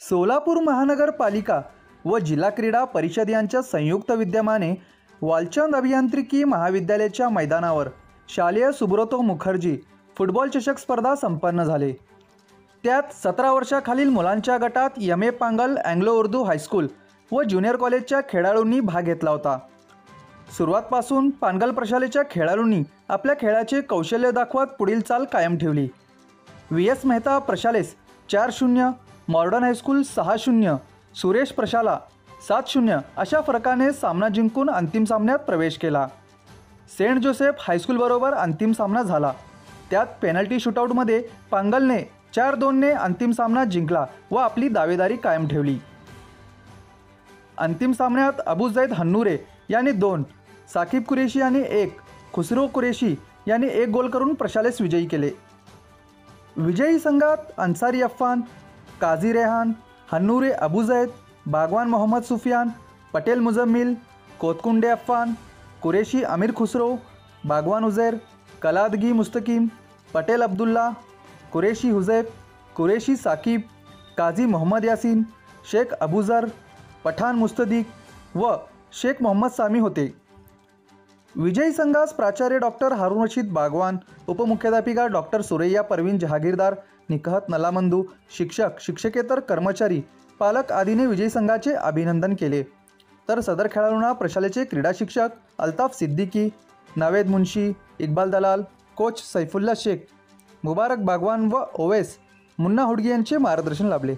सोलापूर महानगरपालिका व जिल्हा क्रीडा परिषद यांच्या संयुक्त विद्यमाने वालचंद अभियांत्रिकी महाविद्यालयाच्या मैदानावर शालेय सुब्रतो मुखर्जी फुटबॉल चषक स्पर्धा संपन्न झाले। त्यात 17 वर्षाखालील मुलांच्या गटात M A Pangal Anglo Urdu high school व ज्युनियर कॉलेजच्या खेळाडूंनी भाग घेतला होता। सुरुवातपासून पानगल प्रशालेच्या खेळाडूंनी आपल्या खेळाचे कौशल्य दाखवत पुढील चाल कायम ठेवली। व्ही.एस. मेहता प्रशालेस 4-0, मॉडर्न हायस्कूल 6-0, सुरेश प्रशाला 7-0 अशा फरकाने सामना जिंकून अंतिम सामन्यात प्रवेश केला। सेंट जोसेफ हायस्कूल बरोबर अंतिम सामना झाला। त्यात पेनल्टी शूटआउटमध्ये पांगलने 4-2 ने अंतिम सामना जिंकला व आपली दावेदारी कायम ठेवली। अंतिम सामन्यात अबू जैद हन्नूरे यांनी 2, साकिब कुरेशी यांनी 1, खुसरो कुरेशी यांनी 1 गोल करून प्रशालेस विजयी केले। विजयी संघात अन्सारी अफ्फान, काझी रेहान, हन्नूरे अबू जैद, बागवान मोहम्मद सुफियान, पटेल मुजम्मिल, कोतकुंडे अफ्फान, कुरेशी अमीर खुसरो, बागवान उजैर, कलादगी मुस्तकीम, पटेल अब्दुल्ला, कुरेशी हुजैफ, कुरेशी साकिब, काझी मोहम्मद यासीन, शेख अबूजर, पठान मुस्तदीक व शेख मोहम्मद सामी होते। विजयी संघास प्राचार्य डॉक्टर हारून रशीद बागवान, उपमुख्याध्यापिका डॉक्टर सुरैया परवीन जहागीरदार, निकहत नलामंदू, शिक्षक, शिक्षकेतर कर्मचारी, पालक आदीने विजयी संघाचे अभिनंदन केले। तर सदर खेळाडूंना प्रशालेचे क्रीडा शिक्षक अल्ताफ सिद्दीकी, नावेद मुन्शी, इक्बाल दलाल, कोच सैफुल्ला शेख, मुबारक बागवान व ओवेस मुन्ना हुडगी यांचे मार्गदर्शन लाभले।